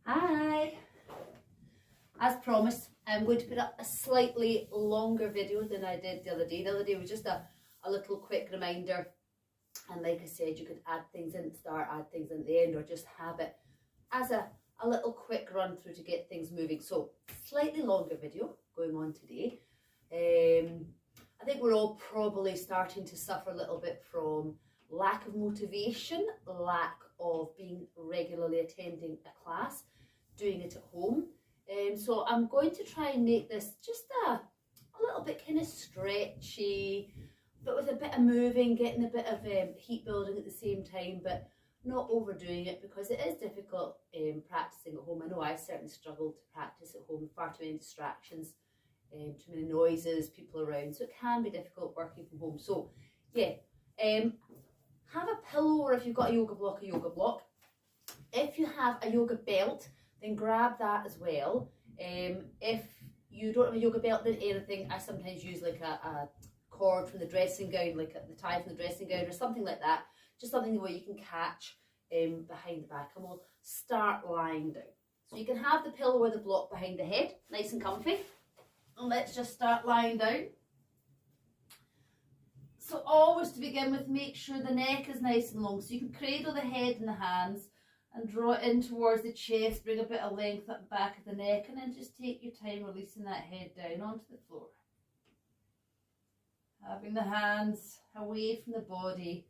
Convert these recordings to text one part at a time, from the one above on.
Hi! As promised, I'm going to put up a slightly longer video than I did the other day. The other day was just a little quick reminder, and like I said, you could add things in at the start, add things in at the end, or just have it as a little quick run through to get things moving. So, slightly longer video going on today. I think we're all probably starting to suffer a little bit from lack of motivation, lack of being regularly attending a class, doing it at home. So I'm going to try and make this just a little bit kind of stretchy, but with a bit of moving, getting a bit of heat building at the same time, but not overdoing it because it is difficult practicing at home. I know I've certainly struggled to practice at home, far too many distractions, too many noises, people around, so it can be difficult working from home. So yeah, have a pillow, or if you've got a yoga block, a yoga block. If you have a yoga belt, then grab that as well. If you don't have a yoga belt, then anything, I sometimes use like a cord from the dressing gown, like the tie from the dressing gown or something like that, just something where you can catch behind the back, and we'll start lying down. So you can have the pillow or the block behind the head, nice and comfy, and let's just start lying down. So always to begin with, make sure the neck is nice and long, so you can cradle the head in the hands and draw it in towards the chest, bring a bit of length up the back of the neck, and then just take your time releasing that head down onto the floor. Having the hands away from the body,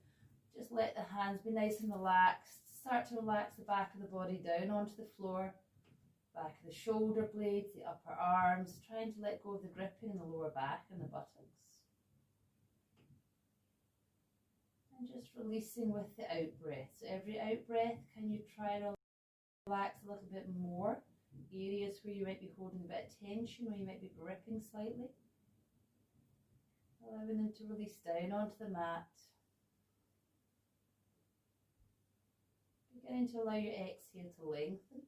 just let the hands be nice and relaxed. Start to relax the back of the body down onto the floor, back of the shoulder blades, the upper arms, trying to let go of the gripping in the lower back and the buttocks. And just releasing with the out breath. So every out breath, can you try and relax a little bit more? Areas where you might be holding a bit of tension, where you might be gripping slightly. Allowing them to release down onto the mat. Beginning to allow your exhale to lengthen.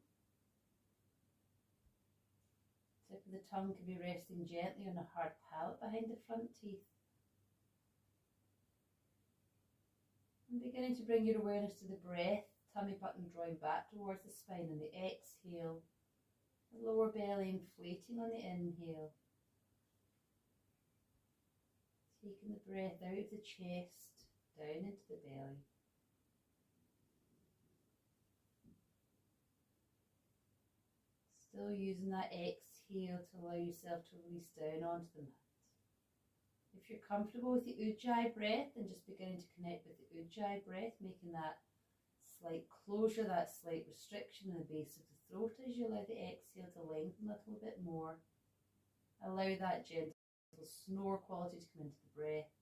Tip of the tongue can be resting gently on a hard palate behind the front teeth. And beginning to bring your awareness to the breath, tummy button drawing back towards the spine on the exhale, the lower belly inflating on the inhale. Taking the breath out of the chest, down into the belly. Still using that exhale to allow yourself to release down onto the mat. If you're comfortable with the Ujjayi breath, then just beginning to connect with the Ujjayi breath, making that slight closure, that slight restriction in the base of the throat as you allow the exhale to lengthen a little bit more. Allow that gentle snore quality to come into the breath.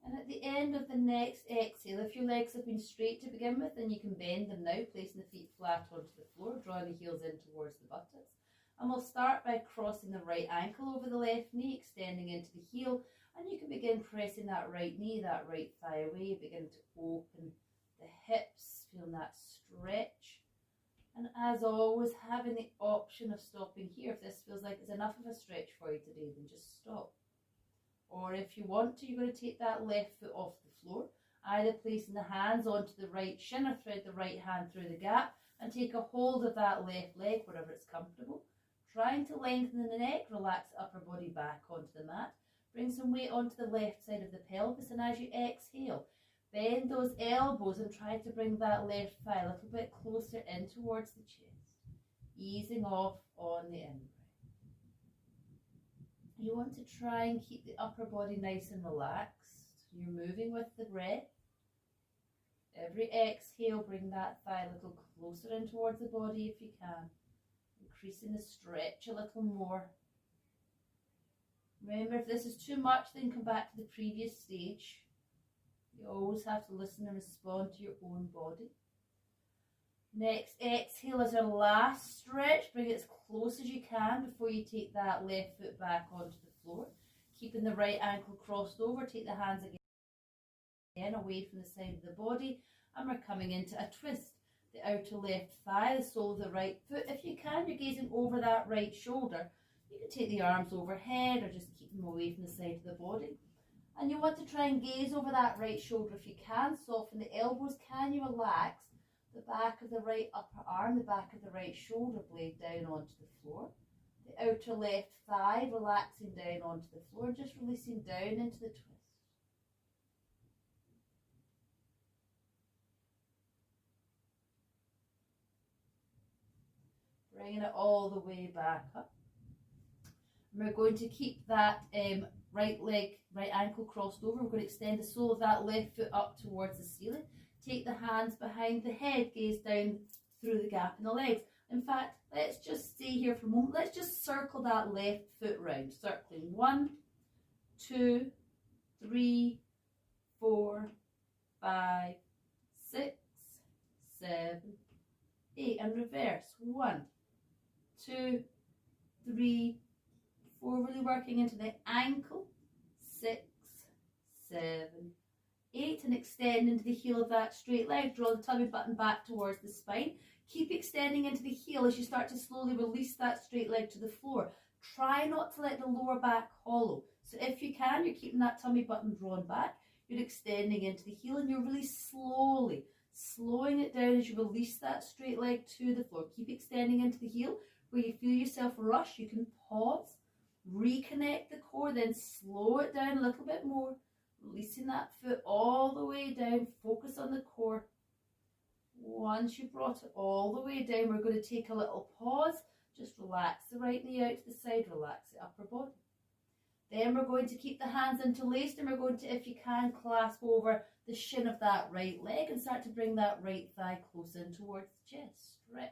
And at the end of the next exhale, if your legs have been straight to begin with, then you can bend them now, placing the feet flat onto the floor, drawing the heels in towards the buttocks. And we'll start by crossing the right ankle over the left knee, extending into the heel, and you can begin pressing that right knee, that right thigh away, begin to open the hips, feeling that stretch. And as always, having the option of stopping here. If this feels like it's enough of a stretch for you today, then just stop. Or if you want to, you're going to take that left foot off the floor, either placing the hands onto the right shin or thread the right hand through the gap and take a hold of that left leg wherever it's comfortable. Trying to lengthen the neck, relax the upper body back onto the mat. Bring some weight onto the left side of the pelvis, and as you exhale, bend those elbows and try to bring that left thigh a little bit closer in towards the chest, easing off on the in-breath. You want to try and keep the upper body nice and relaxed. You're moving with the breath. Every exhale, bring that thigh a little closer in towards the body if you can, increasing the stretch a little more. Remember, if this is too much, then come back to the previous stage. You always have to listen and respond to your own body. Next exhale is our last stretch. Bring it as close as you can before you take that left foot back onto the floor. Keeping the right ankle crossed over, take the hands again away from the side of the body, and we're coming into a twist. The outer left thigh, the sole of the right foot. If you can, you're gazing over that right shoulder. You can take the arms overhead or just keep them away from the side of the body. And you want to try and gaze over that right shoulder if you can. Soften the elbows. Can you relax the back of the right upper arm, the back of the right shoulder blade down onto the floor? The outer left thigh relaxing down onto the floor, just releasing down into the twist. Bringing it all the way back up. And we're going to keep that right leg, right ankle crossed over. We're going to extend the sole of that left foot up towards the ceiling. Take the hands behind the head, gaze down through the gap in the legs. In fact, let's just stay here for a moment. Let's just circle that left foot round. Circling 1, 2, 3, 4, 5, 6, 7, 8. And reverse. 1, 2, 3, 4. Really working into the ankle. 6, 7, 8. And extend into the heel of that straight leg. Draw the tummy button back towards the spine. Keep extending into the heel as you start to slowly release that straight leg to the floor. Try not to let the lower back hollow. So if you can, you're keeping that tummy button drawn back. You're extending into the heel and you're really slowly slowing it down as you release that straight leg to the floor. Keep extending into the heel. Where you feel yourself rush, you can pause, reconnect the core, then slow it down a little bit more. Releasing that foot all the way down. Focus on the core. Once you've brought it all the way down, we're going to take a little pause. Just relax the right knee out to the side, relax the upper body. Then we're going to keep the hands interlaced and we're going to, if you can, clasp over the shin of that right leg and start to bring that right thigh close in towards the chest. Stretch.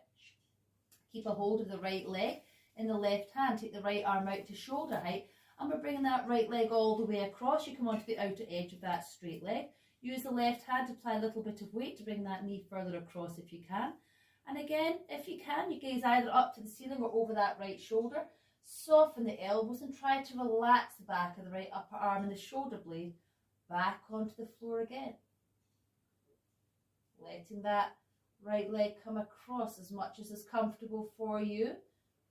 Keep a hold of the right leg in the left hand. Take the right arm out to shoulder height and we're bringing that right leg all the way across. You come onto the outer edge of that straight leg. Use the left hand to apply a little bit of weight to bring that knee further across if you can. And again, if you can, you gaze either up to the ceiling or over that right shoulder. Soften the elbows and try to relax the back of the right upper arm and the shoulder blade back onto the floor again. Letting that right leg come across as much as is comfortable for you,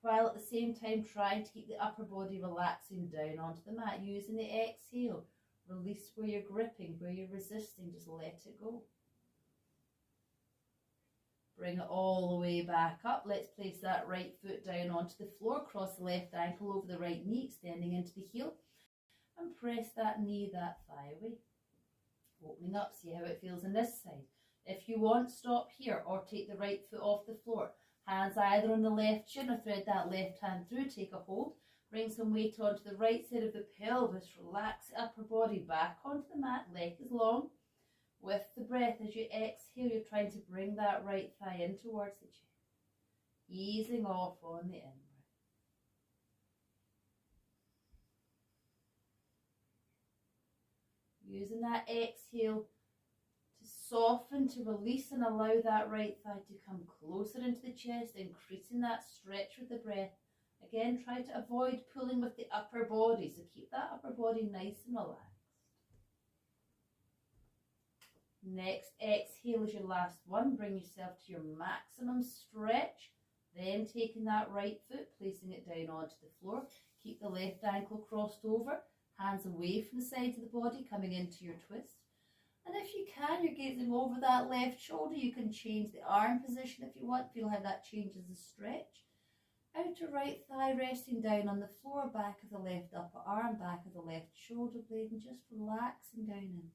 while at the same time trying to keep the upper body relaxing down onto the mat. Using the exhale. Release where you're gripping, where you're resisting, just let it go. Bring it all the way back up. Let's place that right foot down onto the floor, cross the left ankle over the right knee, extending into the heel, and press that knee, that thigh away. Opening up, see how it feels on this side. If you want, stop here or take the right foot off the floor. Hands either on the left shin or thread that left hand through, take a hold. Bring some weight onto the right side of the pelvis. Relax the upper body back onto the mat. Leg is long. With the breath, as you exhale, you're trying to bring that right thigh in towards the chest. Easing off on the in-breath. Using that exhale to soften, to release and allow that right thigh to come closer into the chest, increasing that stretch with the breath. Again, try to avoid pulling with the upper body, so keep that upper body nice and relaxed. Next, exhale is your last one. Bring yourself to your maximum stretch. Then taking that right foot, placing it down onto the floor. Keep the left ankle crossed over, hands away from the sides of the body, coming into your twist. And if you can, you're gazing over that left shoulder. You can change the arm position if you want. Feel how that changes the stretch. Outer right thigh resting down on the floor, back of the left upper arm, back of the left shoulder blade, and just relaxing down into it.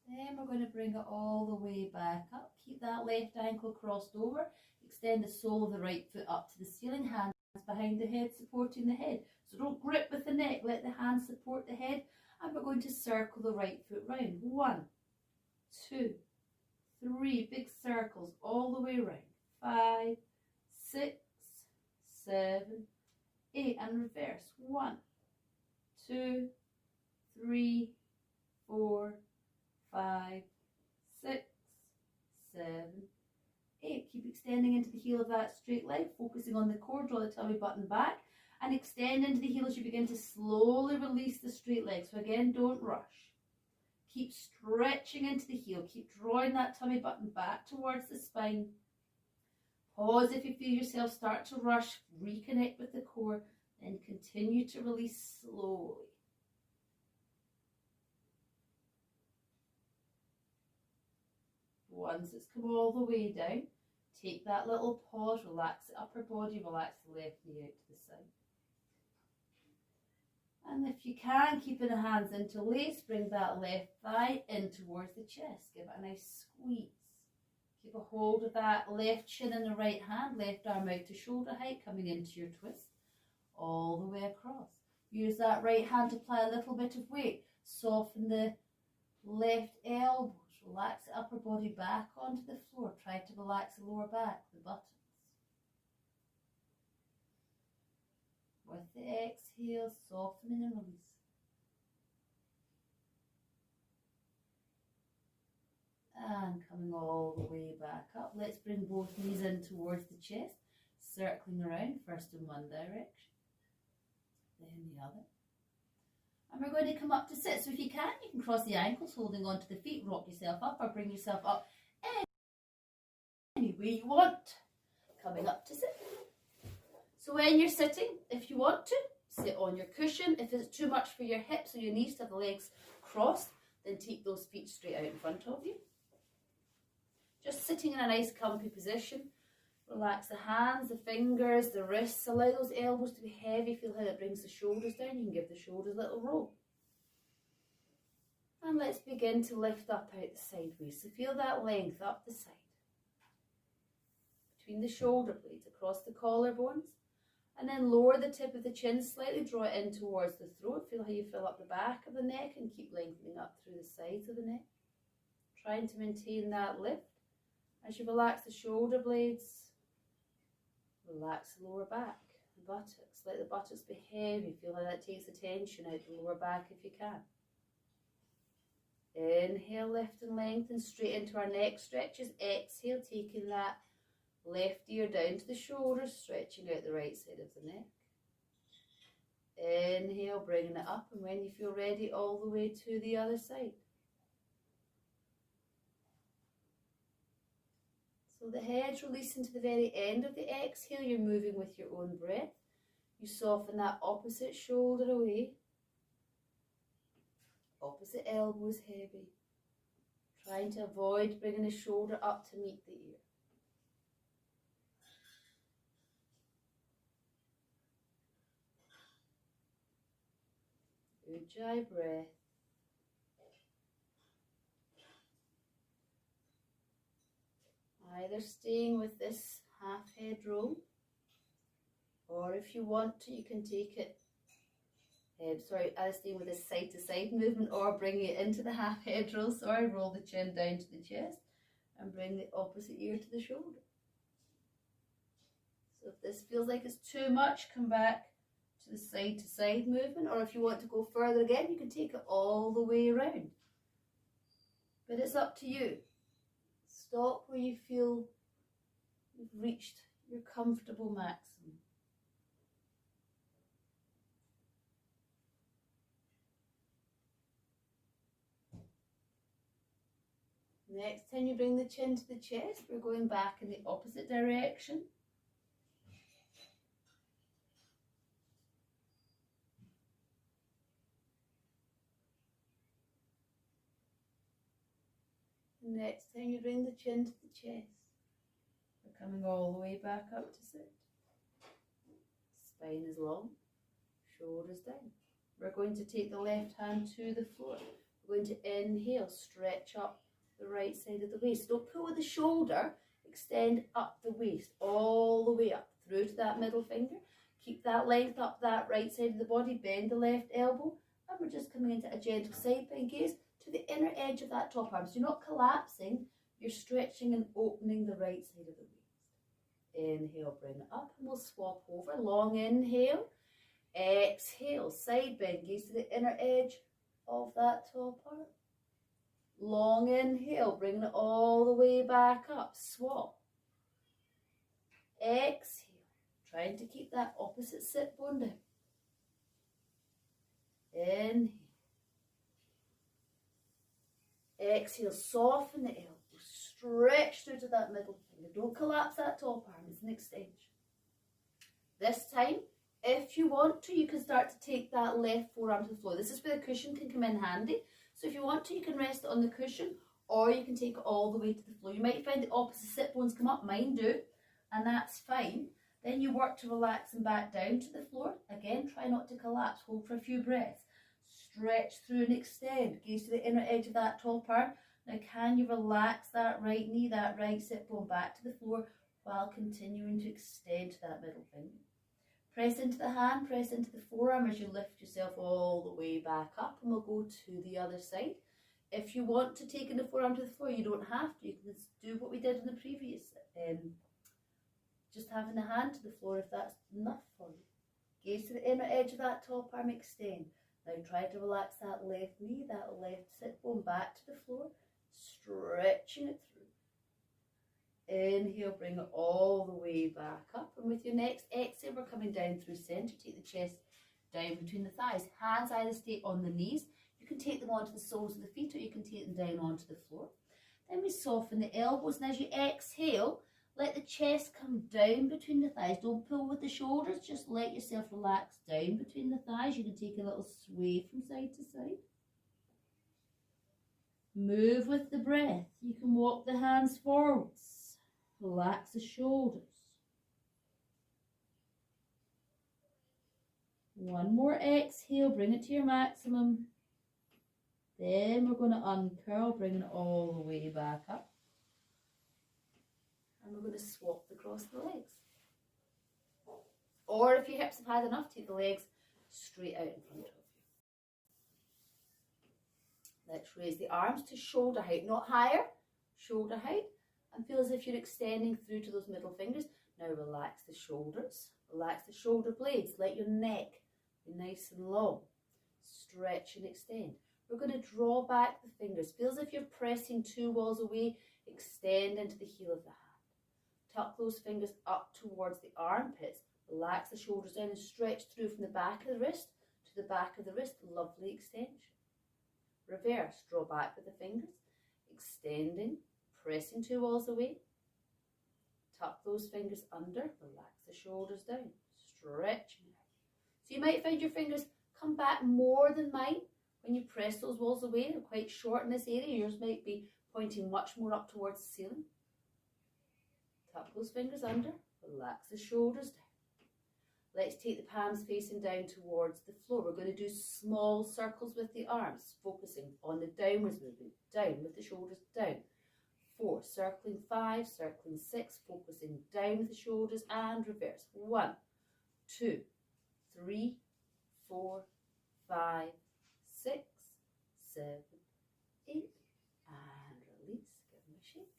Then we're going to bring it all the way back up. Keep that left ankle crossed over. Extend the sole of the right foot up to the ceiling. Hands behind the head, supporting the head. So don't grip with the neck. Let the hands support the head. And we're going to circle the right foot round. 1, 2, 3. Big circles all the way round. 5, 6, 7, 8. And reverse. 1, 2, 3, 4, 5, 6, 7, 8. Keep extending into the heel of that straight leg, focusing on the core. Draw the tummy button back and extend into the heel as you begin to slowly release the straight leg. So again, don't rush. Keep stretching into the heel. Keep drawing that tummy button back towards the spine. Pause if you feel yourself start to rush. Reconnect with the core. Then continue to release slowly. Once it's come all the way down, take that little pause, relax the upper body, relax the left knee out to the side. And if you can, keeping the hands interlaced, bring that left thigh in towards the chest. Give it a nice squeeze. Keep a hold of that left shin in the right hand, left arm out to shoulder height, coming into your twist, all the way across. Use that right hand to apply a little bit of weight. Soften the left elbows. Relax the upper body back onto the floor. Try to relax the lower back, the buttocks. With the exhale, softening and release. And coming all the way back up. Let's bring both knees in towards the chest, circling around, first in one direction, then the other. And we're going to come up to sit. So if you can cross the ankles, holding onto the feet, rock yourself up or bring yourself up any way you want. Coming up to sit. So when you're sitting, if you want to, sit on your cushion. If it's too much for your hips or your knees to have the legs crossed, then take those feet straight out in front of you. Just sitting in a nice comfy position. Relax the hands, the fingers, the wrists. Allow those elbows to be heavy. Feel how it brings the shoulders down. You can give the shoulders a little roll. And let's begin to lift up out the sideways. So feel that length up the side. Between the shoulder blades, across the collarbones. And then lower the tip of the chin slightly. Draw it in towards the throat. Feel how you fill up the back of the neck and keep lengthening up through the sides of the neck. Trying to maintain that lift. As you relax the shoulder blades, relax the lower back, the buttocks. Let the buttocks be heavy. Feel how that takes the tension out the lower back if you can. Inhale, lift and lengthen straight into our neck stretches. Exhale, taking that left ear down to the shoulders, stretching out the right side of the neck. Inhale, bringing it up, and when you feel ready, all the way to the other side. So the head's releasing to the very end of the exhale. You're moving with your own breath. You soften that opposite shoulder away. Opposite elbow is heavy. Trying to avoid bringing the shoulder up to meet the ear. Ujjayi breath. Either staying with this half head roll, or if you want to, you can take it, either staying with this side to side movement or bringing it into the half head roll, roll the chin down to the chest and bring the opposite ear to the shoulder. So if this feels like it's too much, come back to the side to side movement, or if you want to go further again, you can take it all the way around. But it's up to you. Stop where you feel you've reached your comfortable maximum. Next time you bring the chin to the chest, we're going back in the opposite direction. Next time you bring the chin to the chest, we're coming all the way back up to sit. Spine is long, shoulders down. We're going to take the left hand to the floor. We're going to inhale, stretch up the right side of the waist. Don't pull with the shoulder, extend up the waist, all the way up through to that middle finger. Keep that length up that right side of the body, bend the left elbow, and we're just coming into a gentle side bend gaze to the inner edge of that top arm. So you're not collapsing, you're stretching and opening the right side of the waist. Inhale, bring it up, and we'll swap over. Long inhale, exhale, side bend gaze to the inner edge of that top arm. Long inhale, bringing it all the way back up, swap. Exhale, trying to keep that opposite sit bone down. Inhale. Exhale, soften the elbow, stretch through to that middle finger. Don't collapse that top arm, it's an extension. This time, if you want to, you can start to take that left forearm to the floor. This is where the cushion can come in handy. So if you want to, you can rest it on the cushion, or you can take it all the way to the floor. You might find the opposite sit bones come up, mine do, and that's fine. Then you work to relax them back down to the floor. Again, try not to collapse, hold for a few breaths. Stretch through and extend, gaze to the inner edge of that top arm. Now can you relax that right knee, that right sit bone back to the floor while continuing to extend to that middle finger. Press into the hand, press into the forearm as you lift yourself all the way back up, and we'll go to the other side. If you want to take in the forearm to the floor, you don't have to. You can do what we did in the previous, just having the hand to the floor if that's enough for you. Gaze to the inner edge of that top arm, extend. Now try to relax that left knee, that left sit bone back to the floor, stretching it through. Inhale, bring it all the way back up. And with your next exhale, we're coming down through centre. Take the chest down between the thighs. Hands either stay on the knees. You can take them onto the soles of the feet, or you can take them down onto the floor. Then we soften the elbows. And as you exhale, let the chest come down between the thighs. Don't pull with the shoulders. Just let yourself relax down between the thighs. You can take a little sway from side to side. Move with the breath. You can walk the hands forwards. Relax the shoulders. One more exhale, bring it to your maximum. Then we're going to uncurl, bringing it all the way back up. And we're going to swap across the legs. Or if your hips have had enough, take the legs straight out in front of you. Let's raise the arms to shoulder height, not higher, shoulder height. And feel as if you're extending through to those middle fingers. Now relax the shoulders, relax the shoulder blades, let your neck be nice and long. Stretch and extend. We're going to draw back the fingers. Feel as if you're pressing two walls away, extend into the heel of the hand. Tuck those fingers up towards the armpits, relax the shoulders down and stretch through from the back of the wrist to the back of the wrist. Lovely extension. Reverse, draw back with the fingers, extending. Pressing two walls away, tuck those fingers under, relax the shoulders down, stretching out. So you might find your fingers come back more than mine when you press those walls away. They're quite short in this area. Yours might be pointing much more up towards the ceiling. Tuck those fingers under, relax the shoulders down. Let's take the palms facing down towards the floor. We're going to do small circles with the arms, focusing on the downwards movement, down with the shoulders down. 4, circling 5, circling 6, focusing down with the shoulders and reverse. 1, 2, 3, 4, 5, 6, 7, 8, and release. Give them a shake.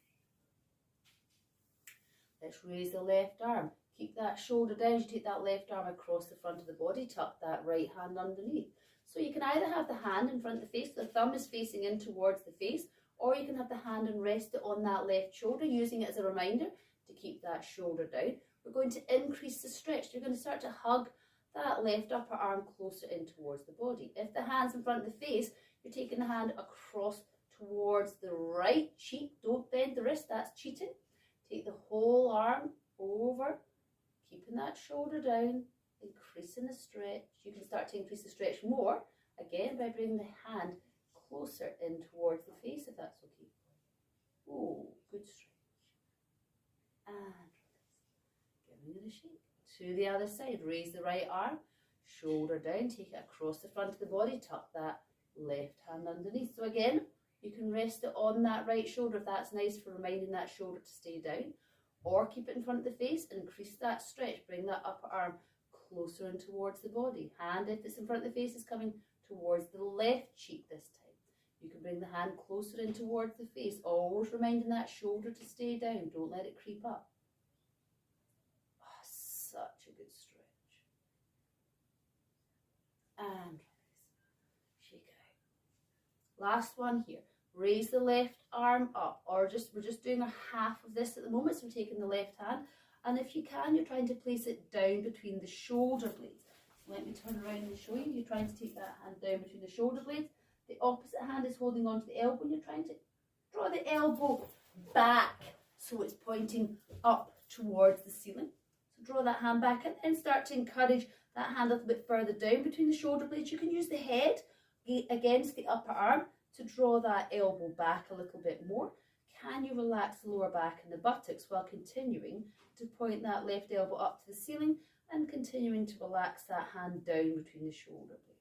Let's raise the left arm. Keep that shoulder down as you take that left arm across the front of the body. Tuck that right hand underneath. So you can either have the hand in front of the face, the thumb is facing in towards the face, or you can have the hand and rest it on that left shoulder, using it as a reminder to keep that shoulder down. We're going to increase the stretch. You're going to start to hug that left upper arm closer in towards the body. If the hand's in front of the face, you're taking the hand across towards the right cheek. Don't bend the wrist, that's cheating. Take the whole arm over, keeping that shoulder down, increasing the stretch. You can start to increase the stretch more, again, by bringing the hand closer in towards the face, if that's okay. Oh, good stretch. And release. Giving it a shake. To the other side, raise the right arm, shoulder down, take it across the front of the body, tuck that left hand underneath. So again, you can rest it on that right shoulder if that's nice for reminding that shoulder to stay down, or keep it in front of the face and increase that stretch. Bring that upper arm closer in towards the body. Hand, if it's in front of the face, is coming towards the left cheek this time. You can bring the hand closer in towards the face, always reminding that shoulder to stay down. Don't let it creep up. Oh, such a good stretch. And release. Shake it out. Last one here. Raise the left arm up, or we're just doing a half of this at the moment, so we're taking the left hand, and if you can, you're trying to place it down between the shoulder blades. So let me turn around and show you. You're trying to take that hand down between the shoulder blades. The opposite hand is holding onto the elbow, and you're trying to Draw the elbow back so it's pointing up towards the ceiling. So draw that hand back and then start to encourage that hand a little bit further down between the shoulder blades. You can use the head against the upper arm to draw that elbow back a little bit more. Can you relax the lower back and the buttocks while continuing to point that left elbow up to the ceiling and continuing to relax that hand down between the shoulder blades.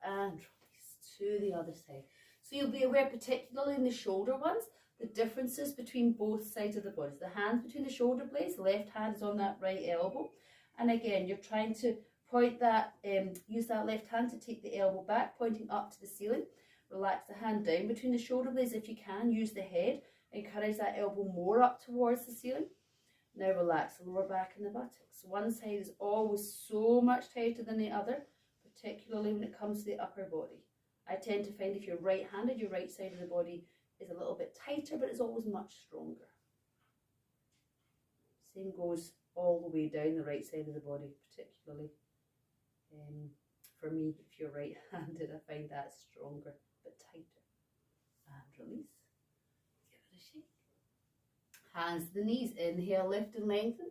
And release to the other side. So you'll be aware, particularly in the shoulder ones, the differences between both sides of the body. The hands between the shoulder blades, the left hand is on that right elbow. And again, you're trying to point that, use that left hand to take the elbow back, pointing up to the ceiling. Relax the hand down between the shoulder blades if you can. Use the head. Encourage that elbow more up towards the ceiling. Now relax the lower back and the buttocks. One side is always so much tighter than the other, particularly when it comes to the upper body. I tend to find if you're right-handed, your right side of the body is a little bit tighter, but it's always much stronger. Same goes all the way down the right side of the body, particularly for me, if you're right-handed, I find that stronger, but tighter. And release. Give it a shake. Hands to the knees. Inhale, lift and lengthen.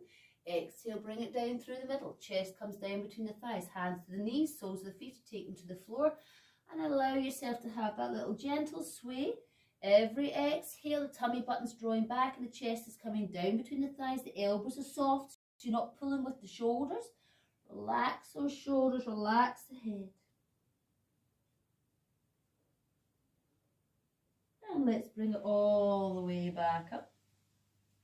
Exhale, bring it down through the middle. Chest comes down between the thighs. Hands to the knees, soles of the feet take them to the floor. And allow yourself to have that little gentle sway. Every exhale, the tummy button's drawing back and the chest is coming down between the thighs. The elbows are soft, so you're not pulling with the shoulders. Relax those shoulders, relax the head. And let's bring it all the way back up.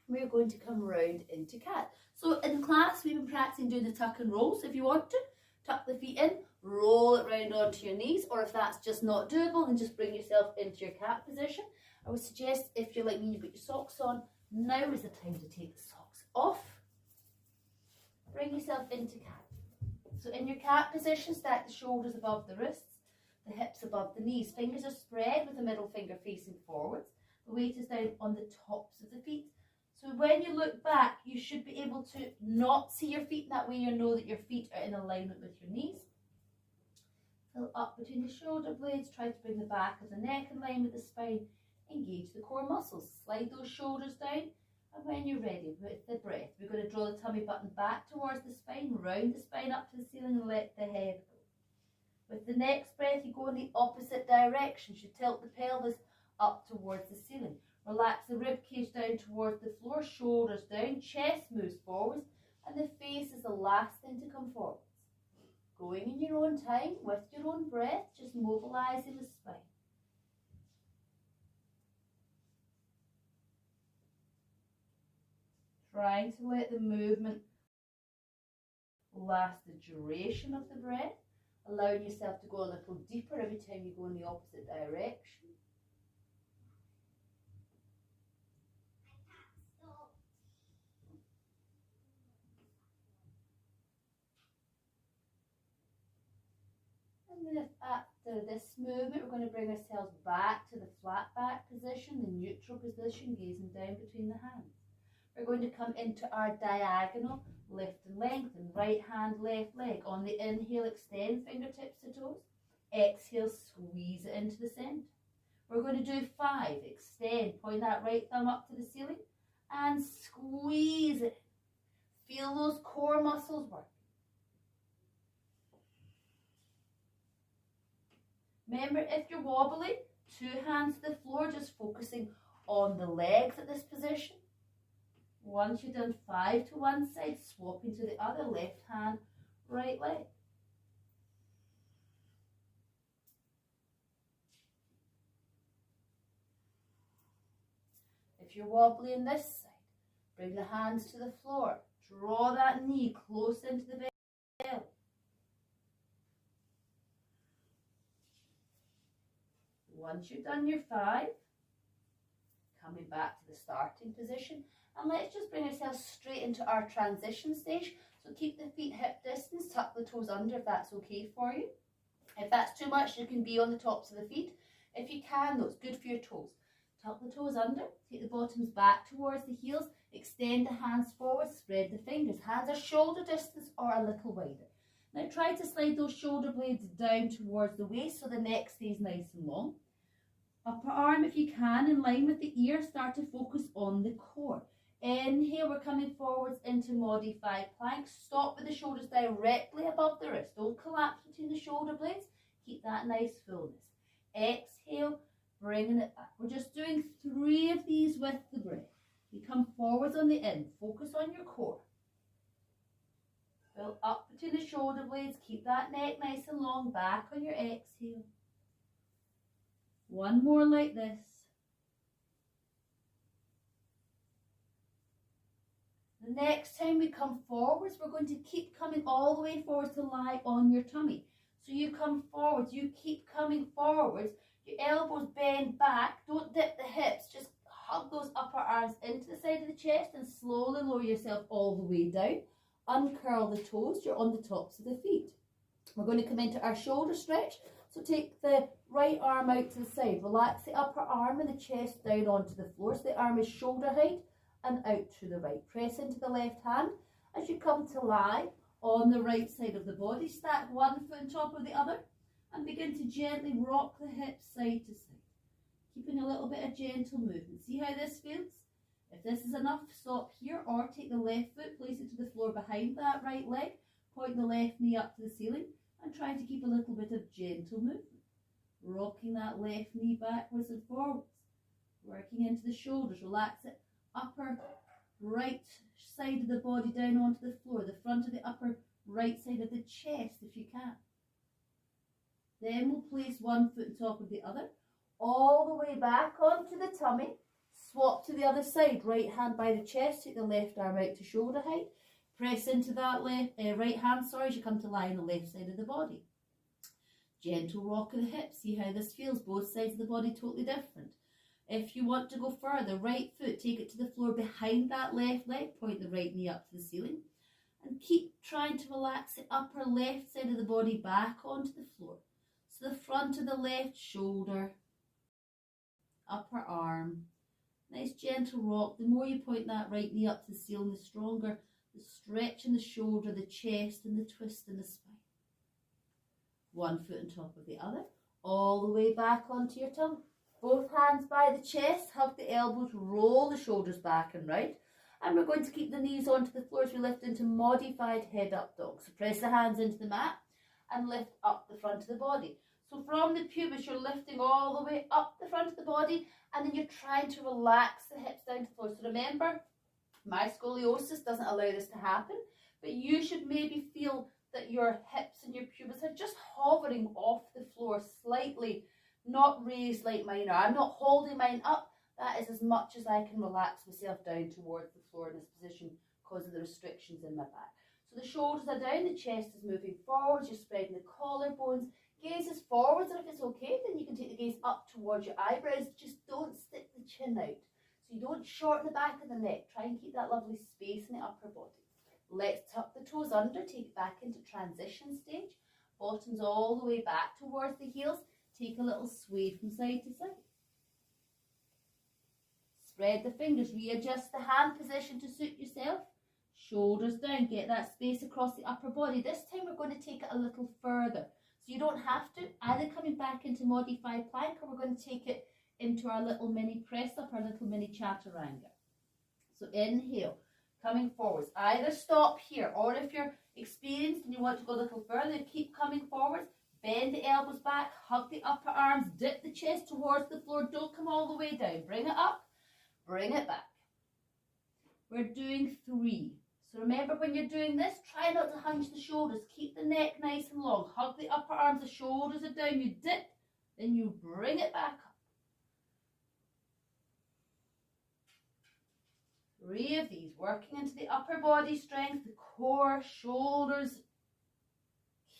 We're going to come round into cat. So in class, we've been practicing doing the tuck and roll. So if you want to, tuck the feet in, roll it round onto your knees, or if that's just not doable, then just bring yourself into your cat position. I would suggest, if you're like me, you've got your socks on, now is the time to take the socks off. Bring yourself into cat. So in your cat position, stack the shoulders above the wrists, the hips above the knees. Fingers are spread with the middle finger facing forwards. The weight is down on the tops of the feet. So when you look back, you should be able to not see your feet. That way you know that your feet are in alignment with your knees. Fill up between the shoulder blades. Try to bring the back of the neck in line with the spine. Engage the core muscles. Slide those shoulders down. And when you're ready, with the breath, we're going to draw the tummy button back towards the spine, round the spine up to the ceiling and let the head go. With the next breath, you go in the opposite direction. You tilt the pelvis up towards the ceiling. Relax the rib cage down towards the floor, shoulders down, chest moves forwards, and the face is the last thing to come forwards. Going in your own time, with your own breath, just mobilizing the spine. Trying to let the movement last the duration of the breath, allowing yourself to go a little deeper every time you go in the opposite direction. And then after this movement, we're going to bring ourselves back to the flat back position, the neutral position, gazing down between the hands. We're going to come into our diagonal, lift and lengthen, right hand, left leg. On the inhale, extend fingertips to toes. Exhale, squeeze it into the centre. We're going to do 5. Extend, point that right thumb up to the ceiling and squeeze it. Feel those core muscles work. Remember, if you're wobbly, 2 hands to the floor, just focusing on the legs at this position. Once you've done 5 to one side, swapping to the other, left hand, right leg. If you're wobbly on this side, bring the hands to the floor. Draw that knee close into the belly. Once you've done your 5, coming back to the starting position. And let's just bring ourselves straight into our transition stage. So keep the feet hip distance, tuck the toes under if that's okay for you. If that's too much, you can be on the tops of the feet. If you can, though, it's good for your toes. Tuck the toes under, take the bottoms back towards the heels, extend the hands forward, spread the fingers. Hands are shoulder distance or a little wider. Now try to slide those shoulder blades down towards the waist so the neck stays nice and long. Upper arm, if you can, in line with the ear, start to focus on the core. Inhale, we're coming forwards into modified plank. Stop with the shoulders directly above the wrist. Don't collapse between the shoulder blades. Keep that nice fullness. Exhale, bringing it back. We're just doing 3 of these with the breath. You come forwards on the in. Focus on your core. Build up between the shoulder blades. Keep that neck nice and long. Back on your exhale. 1 more like this. The next time we come forwards, we're going to keep coming all the way forwards to lie on your tummy. So you come forwards, you keep coming forwards, your elbows bend back, don't dip the hips, just hug those upper arms into the side of the chest and slowly lower yourself all the way down. Uncurl the toes, you're on the tops of the feet. We're going to come into our shoulder stretch. So take the right arm out to the side, relax the upper arm and the chest down onto the floor so the arm is shoulder height and out to the right. Press into the left hand as you come to lie on the right side of the body. Stack 1 foot on top of the other and begin to gently rock the hips side to side. Keeping a little bit of gentle movement. See how this feels? If this is enough, stop here or take the left foot, place it to the floor behind that right leg, point the left knee up to the ceiling and try to keep a little bit of gentle movement. Rocking that left knee backwards and forwards. Working into the shoulders, relax it. Upper right side of the body down onto the floor, the front of the upper right side of the chest if you can. Then we'll place 1 foot on top of the other, all the way back onto the tummy. Swap to the other side, right hand by the chest, take the left arm out to shoulder height. Press into that right hand, as you come to lie on the left side of the body. Gentle rock of the hips. See how this feels. Both sides of the body totally different. If you want to go further, right foot, take it to the floor behind that left leg. Point the right knee up to the ceiling. And keep trying to relax the upper left side of the body back onto the floor. So the front of the left shoulder, upper arm. Nice gentle rock. The more you point that right knee up to the ceiling, the stronger the stretch in the shoulder, the chest, and the twist in the spine. 1 foot on top of the other, all the way back onto your tummy. Both hands by the chest, hug the elbows, roll the shoulders back and right. And we're going to keep the knees onto the floor as we lift into modified head up dog. So press the hands into the mat and lift up the front of the body. So from the pubis, you're lifting all the way up the front of the body, and then you're trying to relax the hips down to the floor. So remember, my scoliosis doesn't allow this to happen, but you should maybe feel that your hips and your pubis are just hovering off the floor slightly, not raised like mine are. I'm not holding mine up. That is as much as I can relax myself down towards the floor in this position because of the restrictions in my back. So the shoulders are down, the chest is moving forwards, you're spreading the collarbones, gaze is forwards, and if it's okay, then you can take the gaze up towards your eyebrows. Just don't stick the chin out. So you don't shorten the back of the neck. Try and keep that lovely space in the upper body. Let's tuck the toes under, take it back into transition stage. Bottoms all the way back towards the heels. Take a little sway from side to side. Spread the fingers, readjust the hand position to suit yourself. Shoulders down, get that space across the upper body. This time we're going to take it a little further. So you don't have to, either coming back into modified plank or we're going to take it into our little mini press up, our little mini chaturanga. So inhale, coming forwards. Either stop here, or if you're experienced and you want to go a little further, keep coming forwards. Bend the elbows back, hug the upper arms, dip the chest towards the floor. Don't come all the way down. Bring it up, bring it back. We're doing 3. So remember, when you're doing this, try not to hunch the shoulders. Keep the neck nice and long. Hug the upper arms, the shoulders are down. You dip, then you bring it back up. 3 of these, working into the upper body strength, the core, shoulders,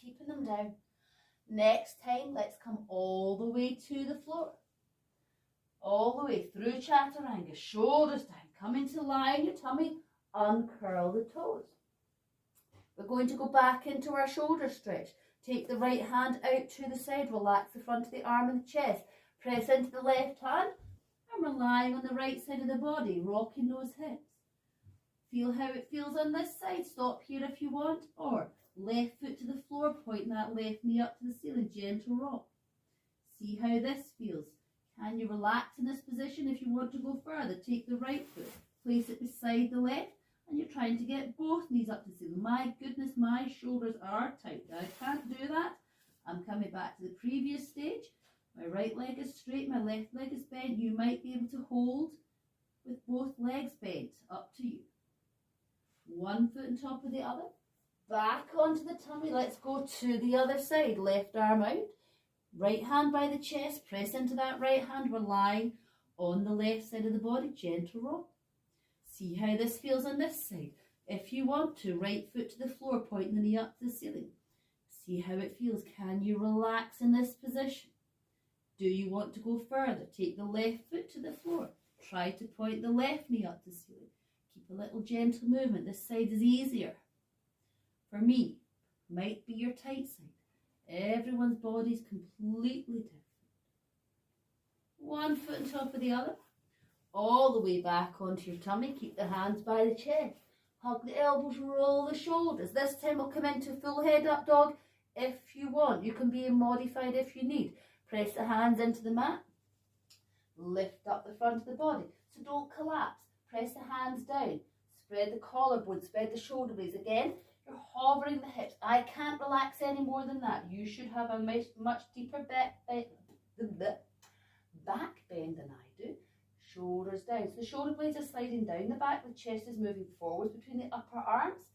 keeping them down. Next time, let's come all the way to the floor. All the way through chaturanga, shoulders down, coming to lie on your tummy, uncurl the toes. We're going to go back into our shoulder stretch. Take the right hand out to the side, relax the front of the arm and the chest. Press into the left hand, and we're lying on the right side of the body, rocking those hips. Feel how it feels on this side. Stop here if you want, or Left foot to the floor, pointing that left knee up to the ceiling, gentle rock. See how this feels. Can you relax in this position if you want to go further? Take the right foot, place it beside the left, and you're trying to get both knees up to the ceiling. My goodness, my shoulders are tight. I can't do that. I'm coming back to the previous stage. My right leg is straight, my left leg is bent. You might be able to hold with both legs bent, up to you. One foot on top of the other. Back onto the tummy. Let's go to the other side. Left arm out. Right hand by the chest. Press into that right hand. We're lying on the left side of the body. Gentle rock. See how this feels on this side. If you want to, right foot to the floor, pointing the knee up to the ceiling. See how it feels. Can you relax in this position? Do you want to go further? Take the left foot to the floor. Try to point the left knee up to the ceiling. Keep a little gentle movement. This side is easier. For me, might be your tight side. Everyone's body is completely different. One foot on top of the other. All the way back onto your tummy. Keep the hands by the chest. Hug the elbows, roll the shoulders. This time we'll come into full head up dog if you want. You can be modified if you need. Press the hands into the mat. Lift up the front of the body. So don't collapse. Press the hands down. Spread the collarbone, spread the shoulder blades. Again, you're hovering the hips. I can't relax any more than that. You should have a much deeper back bend than I do. Shoulders down. So the shoulder blades are sliding down the back. The chest is moving forwards between the upper arms.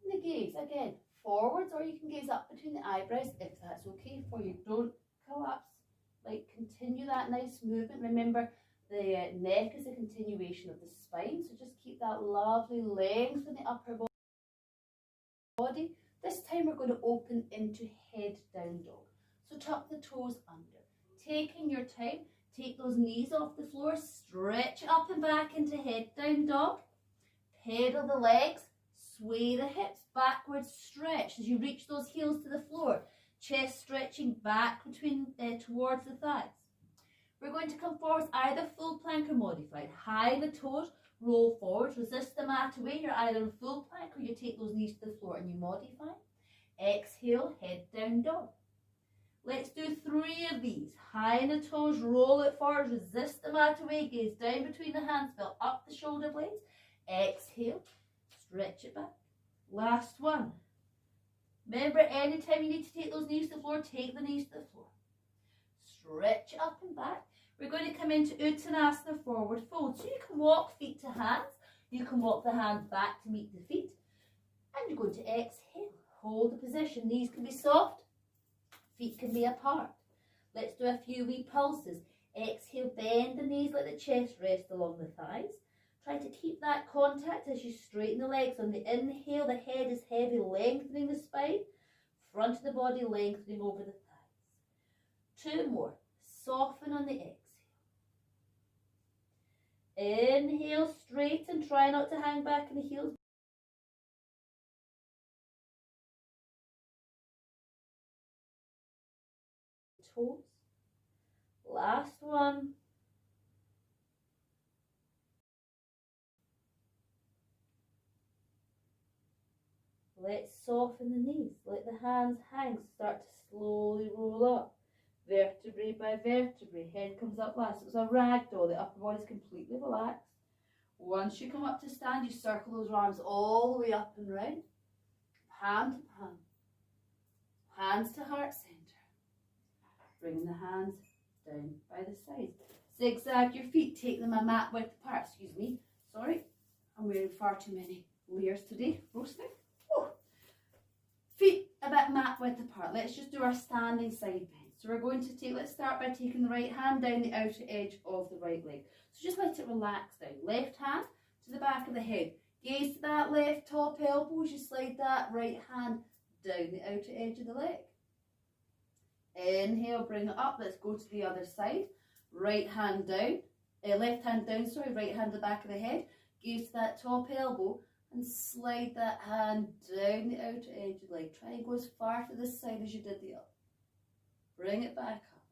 And the gaze, again, forwards, or you can gaze up between the eyebrows if that's okay for you. Don't collapse. Like, continue that nice movement. Remember, the neck is a continuation of the spine, so just keep that lovely length in the upper body. This time we're going to open into head down dog. So tuck the toes under. Taking your time, take those knees off the floor, stretch up and back into head down dog. Pedal the legs, sway the hips, backwards stretch as you reach those heels to the floor. Chest stretching back between towards the thighs. We're going to come forwards, either full plank or modified. High the toes, roll forwards, resist the mat away. You're either in full plank or you take those knees to the floor and you modify. Exhale, head down dog. Let's do 3 of these. High in the toes, roll it forward, resist the mat away, gaze down between the hands, fill up the shoulder blades. Exhale, stretch it back. Last one. Remember, anytime you need to take those knees to the floor, take the knees to the floor. Stretch up and back. We're going to come into Uttanasana, forward fold. So you can walk feet to hands. You can walk the hands back to meet the feet. And you're going to exhale. Hold the position. Knees can be soft. Feet can be apart. Let's do a few wee pulses. Exhale, bend the knees, let the chest rest along the thighs. Try to keep that contact as you straighten the legs. On the inhale, the head is heavy, lengthening the spine. Front of the body lengthening over the thighs. 2 more. Soften on the exhale. Inhale, straighten. Try not to hang back in the heels. Toes. Last one. Let's soften the knees. Let the hands hang. Start to slowly roll up. Vertebrae by vertebrae. Head comes up last. It's a ragdoll. The upper body is completely relaxed. Once you come up to stand, you circle those arms all the way up and round. Palm to palm. Hands to heart center. Bring the hands down by the sides. Zigzag your feet. Take them a mat width apart. Excuse me. Sorry. I'm wearing far too many layers today. Roasting. Feet a bit mat width apart. Let's just do our standing side bend. So we're going to take, let's start by taking the right hand down the outer edge of the right leg. So just let it relax down. Left hand to the back of the head. Gaze to that left top elbow as you slide that right hand down the outer edge of the leg. Inhale, bring it up. Let's go to the other side. Right hand down, left hand down, sorry, right hand to the back of the head. Gaze to that top elbow and slide that hand down the outer edge of the leg. Try and go as far to this side as you did the other. Bring it back up.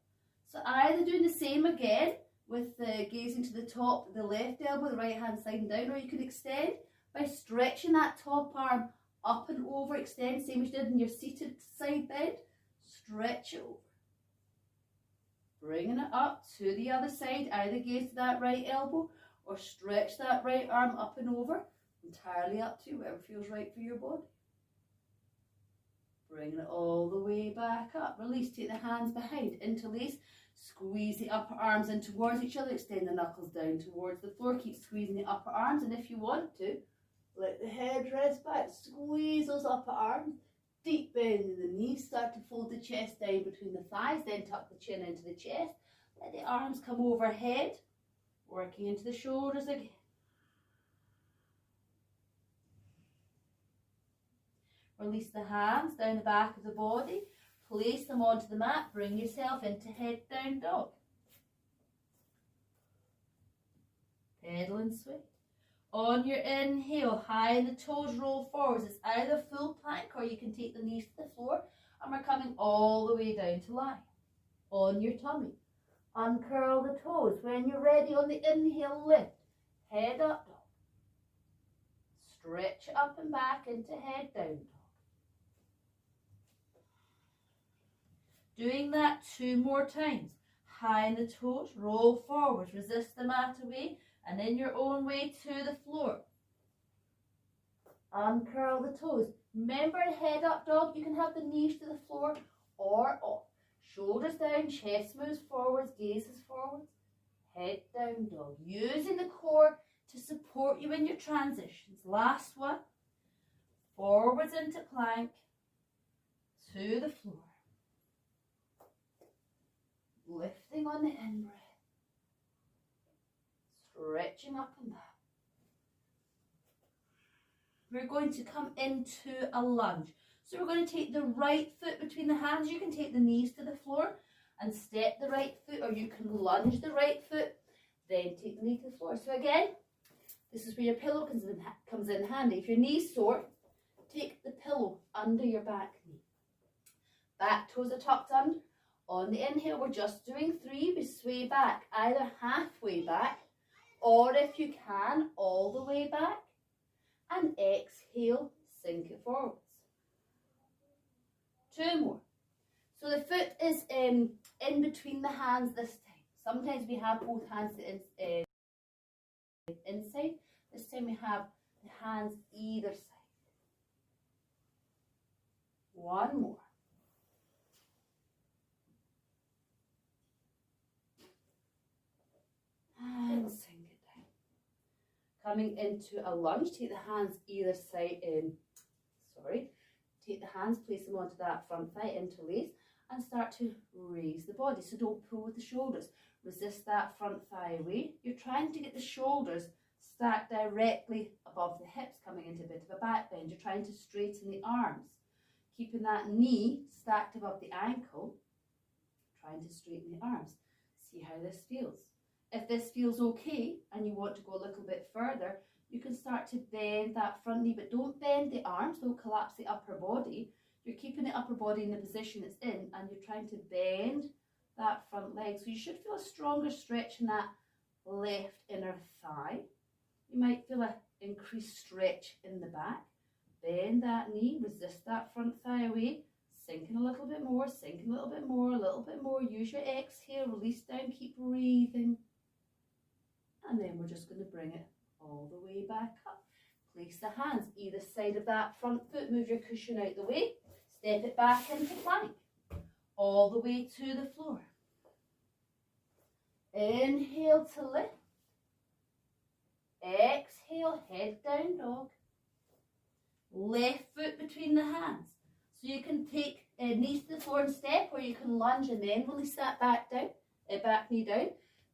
So either doing the same again with the gazing to the top, the left elbow, the right hand sliding down, or you can extend by stretching that top arm Up and over, extend, same as you did in your seated side bend. Stretch it over. Bringing it up to the other side, either gaze to that right elbow or stretch that right arm up and over. Entirely up to you, whatever feels right for your body. Bringing it all the way back up. Release, take the hands behind, interlace. Squeeze the upper arms in towards each other. Extend the knuckles down towards the floor. Keep squeezing the upper arms, and if you want to, let the head rest back. Squeeze those upper arms. Deep bend in the knees. Start to fold the chest down between the thighs. Then tuck the chin into the chest. Let the arms come overhead. Working into the shoulders again. Release the hands down the back of the body. Place them onto the mat. Bring yourself into head down dog. Pedal and sway. On your inhale, high in the toes, roll forwards. It's either full plank or you can take the knees to the floor, and we're coming all the way down to lie. On your tummy, uncurl the toes. When you're ready, on the inhale, lift. Head up dog. Stretch up and back into head down dog. Doing that 2 more times. High in the toes, roll forwards. Resist the mat away. And in your own way to the floor. Uncurl the toes. Remember, head up dog, you can have the knees to the floor or up. Shoulders down, chest moves forwards, gazes forwards. Head down dog. Using the core to support you in your transitions. Last one. Forwards into plank. To the floor. Lifting on the in-breath. Stretching up and back. We're going to come into a lunge. So we're going to take the right foot between the hands. You can take the knees to the floor and step the right foot, or you can lunge the right foot, then take the knee to the floor. So again, this is where your pillow comes in handy. If your knee's sore, take the pillow under your back knee. Back toes are tucked under. On the inhale, we're just doing 3. We sway back, either halfway back, or if you can, all the way back. And exhale, sink it forwards. 2 more. So the foot is in between the hands this time. Sometimes we have both hands inside. This time we have the hands either side. 1 more. And sink it down. Coming into a lunge, take the hands either side take the hands, place them onto that front thigh, interlace, and start to raise the body. So don't pull with the shoulders. Resist that front thigh away. You're trying to get the shoulders stacked directly above the hips, coming into a bit of a back bend. You're trying to straighten the arms, keeping that knee stacked above the ankle, trying to straighten the arms. See how this feels. If this feels okay and you want to go a little bit further, you can start to bend that front knee, but don't bend the arms, don't collapse the upper body. You're keeping the upper body in the position it's in, and you're trying to bend that front leg. So you should feel a stronger stretch in that left inner thigh. You might feel an increased stretch in the back. Bend that knee, resist that front thigh away, sinking a little bit more, sinking a little bit more, a little bit more. Use your exhale, release down, keep breathing. And then we're just going to bring it all the way back up. Place the hands either side of that front foot, move your cushion out the way, step it back into plank, all the way to the floor. Inhale to lift. Exhale, head down dog. Left foot between the hands. So you can take knees to the floor and step, or you can lunge and then release that back down, back knee down.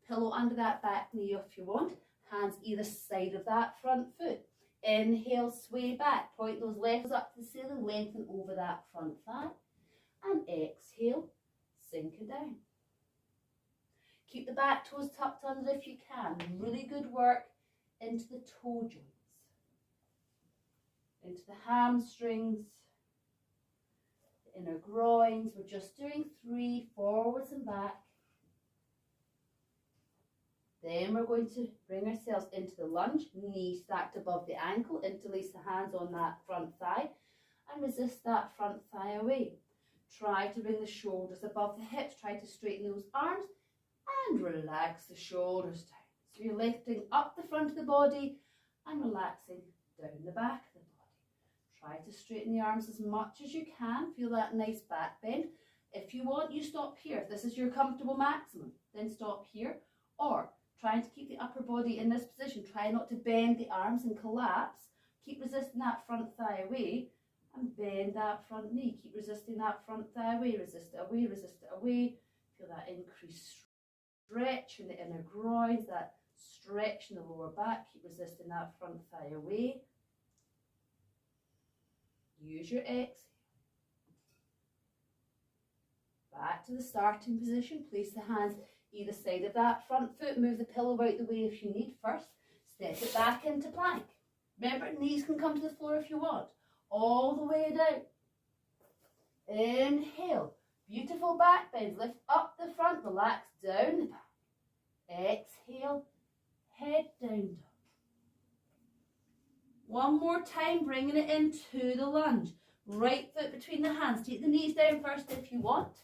Pillow under that back knee if you want. Hands either side of that front foot. Inhale, sway back. Point those legs up to the ceiling, lengthen over that front thigh. And exhale, sink it down. Keep the back toes tucked under if you can. Really good work into the toe joints, into the hamstrings, the inner groins. We're just doing 3 forwards and back. Then we're going to bring ourselves into the lunge, knee stacked above the ankle, interlace the hands on that front thigh and resist that front thigh away. Try to bring the shoulders above the hips, try to straighten those arms and relax the shoulders down. So you're lifting up the front of the body and relaxing down the back of the body. Try to straighten the arms as much as you can, feel that nice back bend. If you want, you stop here. If this is your comfortable maximum, then stop here. Or trying to keep the upper body in this position, try not to bend the arms and collapse. Keep resisting that front thigh away and bend that front knee. Keep resisting that front thigh away, resist it away, resist it away. Feel that increased stretch in the inner groins, that stretch in the lower back. Keep resisting that front thigh away. Use your exhale. Back to the starting position. Place the hands either side of that front foot. Move the pillow out the way if you need first. Step it back into plank. Remember, knees can come to the floor if you want. All the way down. Inhale. Beautiful back bend. Lift up the front. Relax down the back. Exhale. Head down dog. One more time, bringing it into the lunge. Right foot between the hands. Take the knees down first if you want.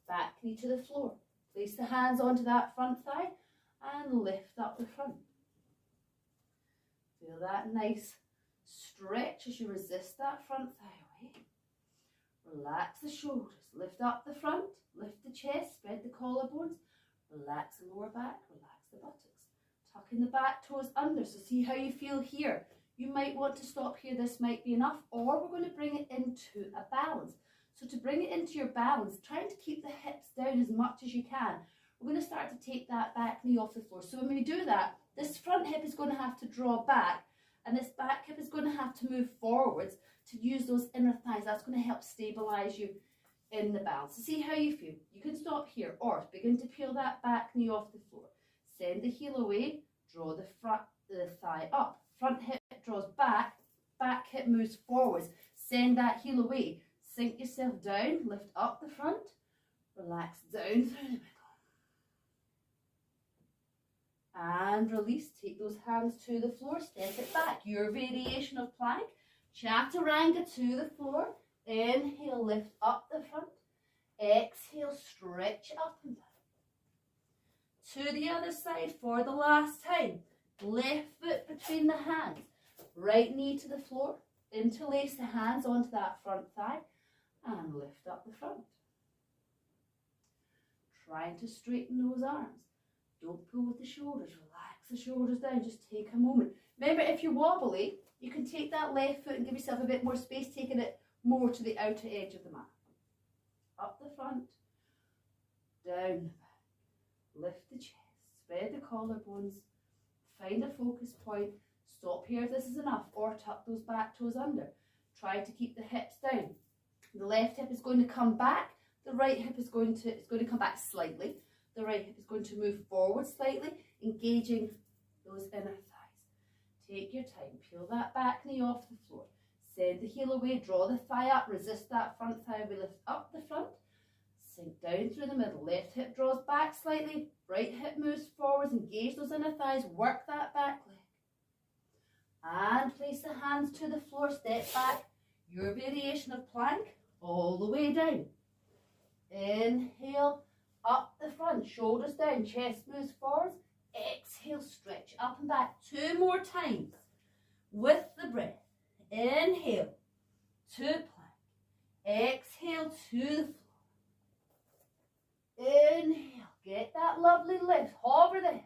Back knee to the floor. Place the hands onto that front thigh and lift up the front. Feel that nice stretch as you resist that front thigh away. Relax the shoulders. Lift up the front. Lift the chest. Spread the collarbones. Relax the lower back. Relax the buttocks. Tucking the back toes under. So see how you feel here. You might want to stop here. This might be enough. Or we're going to bring it into a balance. So to bring it into your balance, trying to keep the hips down as much as you can. We're going to start to take that back knee off the floor. So when we do that, this front hip is going to have to draw back and this back hip is going to have to move forwards to use those inner thighs. That's going to help stabilize you in the balance. So see how you feel. You can stop here or begin to peel that back knee off the floor. Send the heel away, draw the thigh up. Front hip draws back, back hip moves forwards. Send that heel away. Sink yourself down, lift up the front, relax down through the middle. And release, take those hands to the floor, step it back. Your variation of plank, chaturanga to the floor. Inhale, lift up the front. Exhale, stretch up and down. To the other side for the last time. Left foot between the hands. Right knee to the floor. Interlace the hands onto that front thigh. And lift up the front. Trying to straighten those arms. Don't pull with the shoulders. Relax the shoulders down. Just take a moment. Remember, if you're wobbly, you can take that left foot and give yourself a bit more space, taking it more to the outer edge of the mat. Up the front. Down the back. Lift the chest. Spread the collarbones. Find a focus point. Stop here if this is enough, or tuck those back toes under. Try to keep the hips down. The left hip is going to come back. The right hip is going to come back slightly. The right hip is going to move forward slightly, engaging those inner thighs. Take your time. Peel that back knee off the floor. Send the heel away. Draw the thigh up. Resist that front thigh. We lift up the front. Sink down through the middle. Left hip draws back slightly. Right hip moves forwards. Engage those inner thighs. Work that back leg. And place the hands to the floor. Step back. Your variation of plank. All the way down. Inhale, up the front, shoulders down, chest moves forwards. Exhale, stretch up and back. 2 more times with the breath. Inhale to plank. Exhale to the floor. Inhale, get that lovely lift. Hover the hips.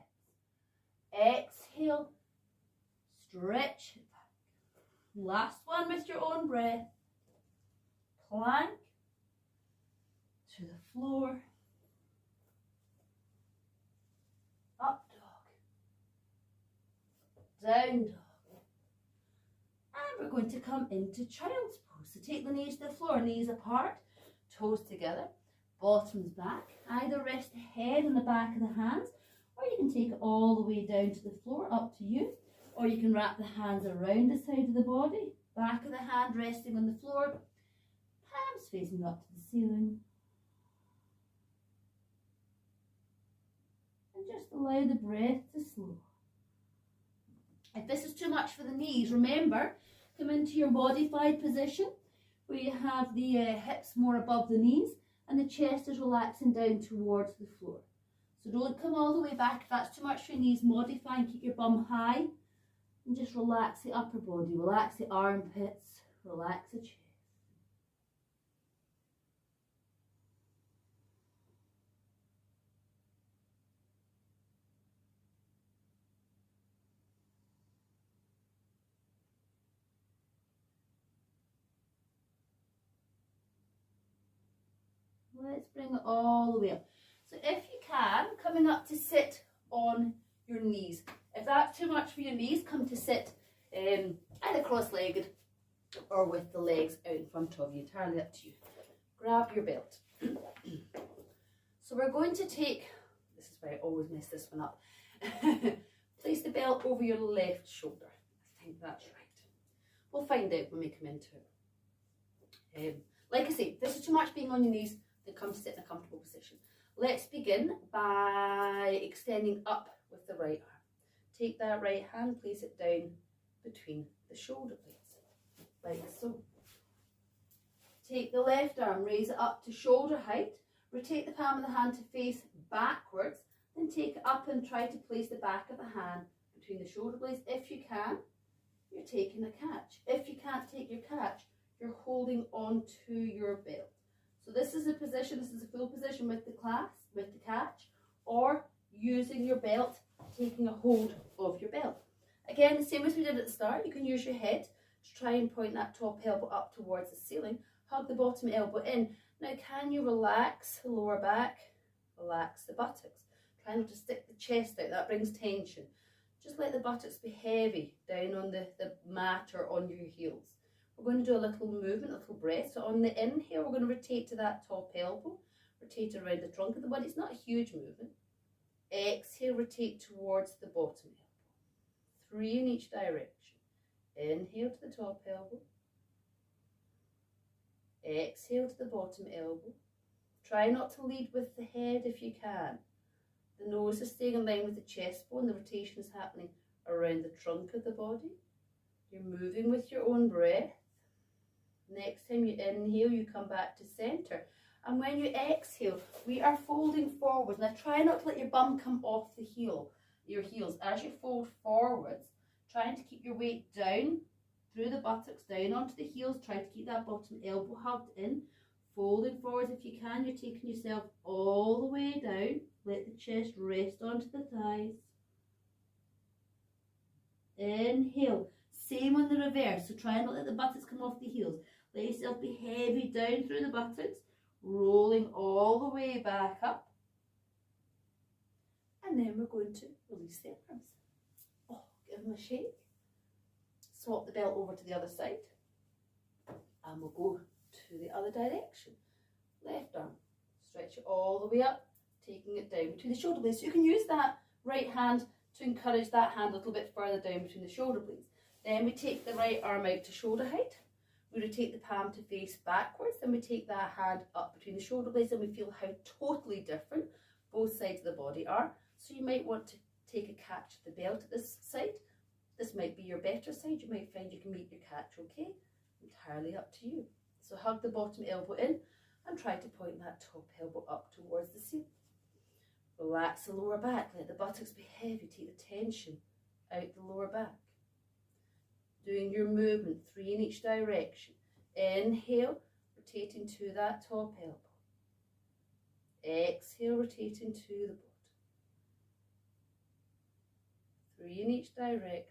Exhale, stretch it back. Last one with your own breath. Plank to the floor, up dog, down dog, and we're going to come into child's pose. So take the knees to the floor, knees apart, toes together, bottoms back. Either rest the head on the back of the hands, or you can take it all the way down to the floor, up to you, or you can wrap the hands around the side of the body, back of the hand resting on the floor, palms facing up to the ceiling. And And just allow the breath to slow. If this is too much for the knees, remember, come into your modified position where you have the hips more above the knees and the chest is relaxing down towards the floor. So don't come all the way back. If that's too much for your knees, modify and keep your bum high. And just relax the upper body, relax the armpits, relax the chest. Let's bring it all the way up. So if you can, coming up to sit on your knees. If that's too much for your knees, come to sit either cross-legged or with the legs out in front of you, entirely up to you. Grab your belt. So we're going to take, this is why I always mess this one up, place the belt over your left shoulder. I think that's right. We'll find out when we come into it. Like I say, if this is too much being on your knees, then come to sit in a comfortable position. Let's begin by extending up with the right arm. Take that right hand, place it down between the shoulder blades, like so. Take the left arm, raise it up to shoulder height, rotate the palm of the hand to face backwards, then take it up and try to place the back of the hand between the shoulder blades. If you can, you're taking a catch. If you can't take your catch, you're holding on to your belt. So this is a position, this is a full position with the catch, or using your belt, taking a hold of your belt. Again, the same as we did at the start, you can use your head to try and point that top elbow up towards the ceiling. Hug the bottom elbow in. Now can you relax the lower back, relax the buttocks. Try not to stick the chest out, that brings tension. Just let the buttocks be heavy down on the mat or on your heels. We're going to do a little movement, a little breath. So on the inhale, we're going to rotate to that top elbow, rotate around the trunk of the body. It's not a huge movement. Exhale, rotate towards the bottom elbow. 3 in each direction. Inhale to the top elbow. Exhale to the bottom elbow. Try not to lead with the head if you can. The nose is staying in line with the chest bone. The rotation is happening around the trunk of the body. You're moving with your own breath. Next time you inhale, you come back to center. And when you exhale, we are folding forward. Now try not to let your bum come off your heels. As you fold forwards, trying to keep your weight down through the buttocks, down onto the heels. Try to keep that bottom elbow hugged in. Folding forwards if you can. You're taking yourself all the way down. Let the chest rest onto the thighs. Inhale. Same on the reverse. So try not to let the buttocks come off the heels. Let yourself be heavy down through the buttocks. Rolling all the way back up. And then we're going to release the arms. Oh, give them a shake. Swap the belt over to the other side. And we'll go to the other direction. Left arm. Stretch it all the way up, taking it down between the shoulder blades. So you can use that right hand to encourage that hand a little bit further down between the shoulder blades. Then we take the right arm out to shoulder height. We rotate the palm to face backwards. Then we take that hand up between the shoulder blades and we feel how totally different both sides of the body are. So you might want to take a catch of the belt at this side. This might be your better side. You might find you can meet your catch okay. Entirely up to you. So hug the bottom elbow in and try to point that top elbow up towards the ceiling. Relax the lower back. Let the buttocks be heavy. Take the tension out the lower back. Doing your movement, 3 in each direction. Inhale, rotating to that top elbow. Exhale, rotating to the bottom. 3 in each direction.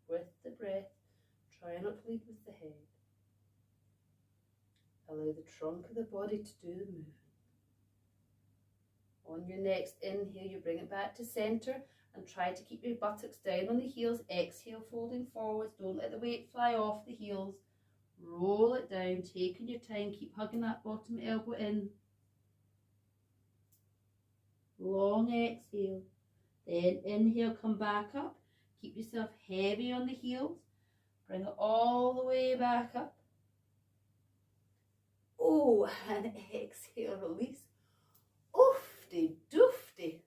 With the breath, try not to lead with the head. Allow the trunk of the body to do the movement. On your next inhale, you bring it back to center and try to keep your buttocks down on the heels. Exhale, folding forwards. Don't let the weight fly off the heels. Roll it down, taking your time. Keep hugging that bottom elbow in. Long exhale. Then inhale, come back up. Keep yourself heavy on the heels. Bring it all the way back up. go. And exhale, release. Oofty doofty.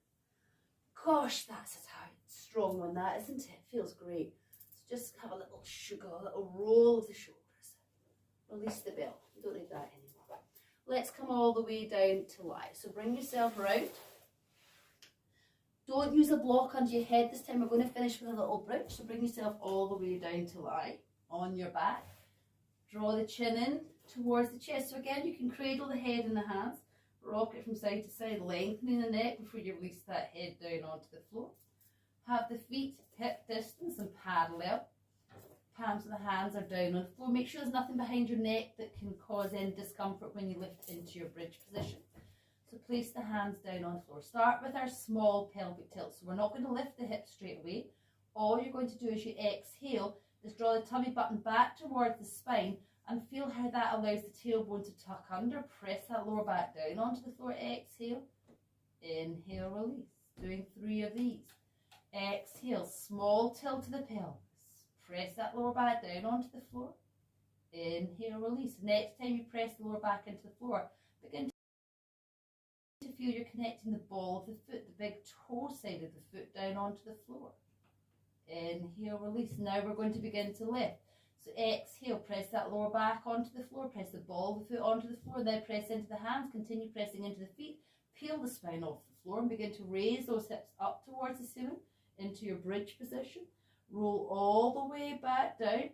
Gosh, that's a tight, strong one, that, isn't it? Feels great. So just have a little sugar, a little roll of the shoulders. Release the bell. You don't need that anymore. Let's come all the way down to lie. So bring yourself around. Don't use a block under your head this time. We're going to finish with a little bridge. So bring yourself all the way down to lie on your back. Draw the chin in towards the chest. So again, you can cradle the head in the hands. Rock it from side to side, lengthening the neck before you release that head down onto the floor. Have the feet hip distance and parallel. Palms of the hands are down on the floor. Make sure there's nothing behind your neck that can cause any discomfort when you lift into your bridge position. So place the hands down on the floor. Start with our small pelvic tilt. So we're not going to lift the hips straight away. All you're going to do as you exhale is draw the tummy button back towards the spine and feel how that allows the tailbone to tuck under. Press that lower back down onto the floor. Exhale. Inhale, release. Doing 3 of these. Exhale, small tilt to the pelvis. Press that lower back down onto the floor. Inhale, release. Next time you press the lower back into the floor, begin to feel you're connecting the ball of the foot, the big toe side of the foot down onto the floor. Inhale, release. Now we're going to begin to lift. So exhale, press that lower back onto the floor, press the ball of the foot onto the floor, then press into the hands, continue pressing into the feet, peel the spine off the floor and begin to raise those hips up towards the ceiling into your bridge position. Roll all the way back down,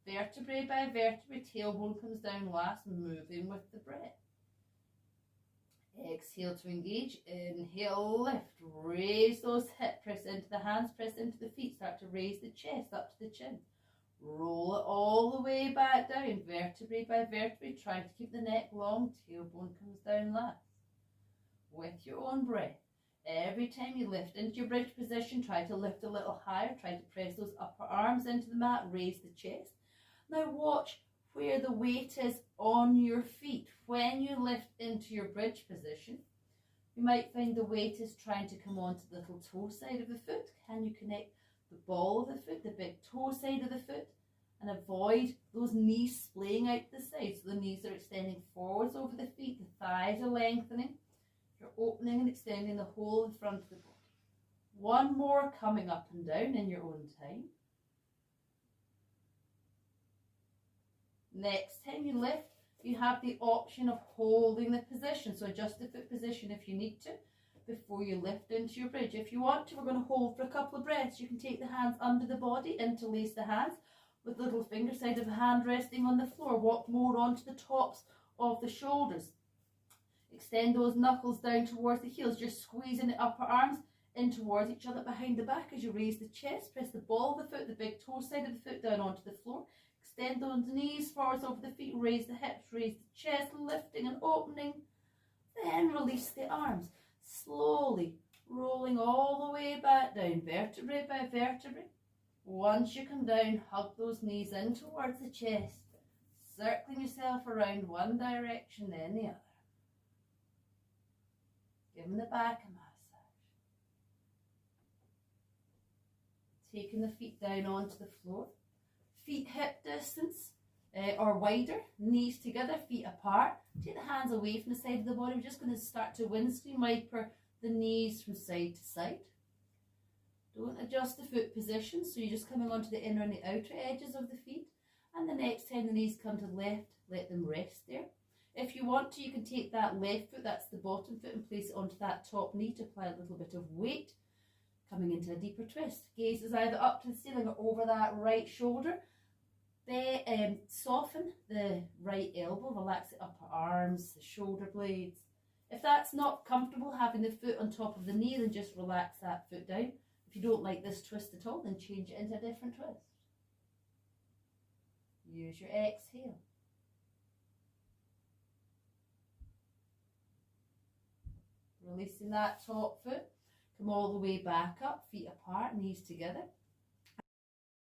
vertebrae by vertebrae, tailbone comes down last, moving with the breath. Exhale to engage, inhale, lift, raise those hips, press into the hands, press into the feet, start to raise the chest up to the chin. Roll it all the way back down, vertebrae by vertebrae, try to keep the neck long, tailbone comes down last. With your own breath, every time you lift into your bridge position, try to lift a little higher, try to press those upper arms into the mat, raise the chest. Now watch where the weight is on your feet. When you lift into your bridge position, you might find the weight is trying to come onto the little toe side of the foot. Can you connect the ball of the foot, the big toe side of the foot, and avoid those knees splaying out the side? So the knees are extending forwards over the feet, the thighs are lengthening. You're opening and extending the whole in front of the body. One more coming up and down in your own time. Next time you lift, you have the option of holding the position. So adjust the foot position if you need to before you lift into your bridge. If you want to, we're going to hold for a couple of breaths. You can take the hands under the body, interlace the hands with the little finger side of the hand resting on the floor. Walk more onto the tops of the shoulders. Extend those knuckles down towards the heels. Just squeezing the upper arms in towards each other behind the back as you raise the chest. Press the ball of the foot, the big toe side of the foot down onto the floor. Extend those knees forwards over the feet. Raise the hips, raise the chest, lifting and opening. Then release the arms. Slowly rolling all the way back down, vertebrae by vertebrae. Once you come down, hug those knees in towards the chest, circling yourself around one direction, then the other. Giving the back a massage. Taking the feet down onto the floor. Feet hip distance or wider, knees together, feet apart. Take the hands away from the side of the body. We're just going to start to windscreen wiper the knees from side to side. Don't adjust the foot position, so you're just coming onto the inner and the outer edges of the feet. And the next time the knees come to the left, let them rest there. If you want to, you can take that left foot, that's the bottom foot, and place it onto that top knee to apply a little bit of weight. Coming into a deeper twist. Gaze is either up to the ceiling or over that right shoulder. Soften the right elbow, relax the upper arms, the shoulder blades. If that's not comfortable, having the foot on top of the knee, then just relax that foot down. If you don't like this twist at all, then change it into a different twist. Use your exhale. Releasing that top foot. Come all the way back up, feet apart, knees together.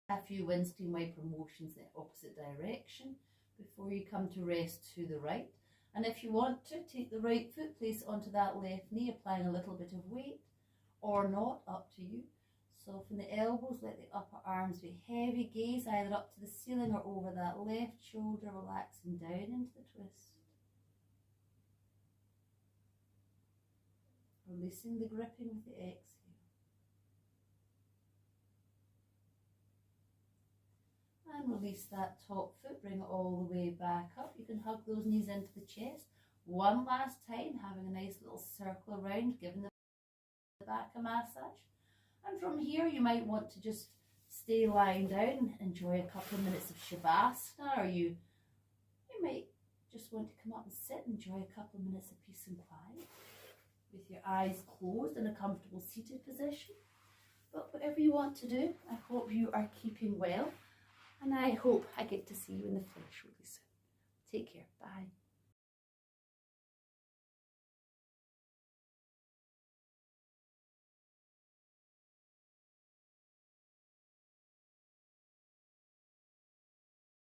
A few windscreen wiper motions in the opposite direction before you come to rest to the right. And if you want to, take the right foot, place it onto that left knee, applying a little bit of weight or not, up to you. Soften the elbows, let the upper arms be heavy. Gaze either up to the ceiling or over that left shoulder, relaxing down into the twist. releasing the gripping with the exhale. And release that top foot, bring it all the way back up. You can hug those knees into the chest. One last time, having a nice little circle around, giving the back a massage. And from here, you might want to just stay lying down, enjoy a couple of minutes of Shavasana, or you might just want to come up and sit, enjoy a couple of minutes of peace and quiet with your eyes closed in a comfortable seated position. But whatever you want to do, I hope you are keeping well, and I hope I get to see you in the flesh really soon. Take care. Bye.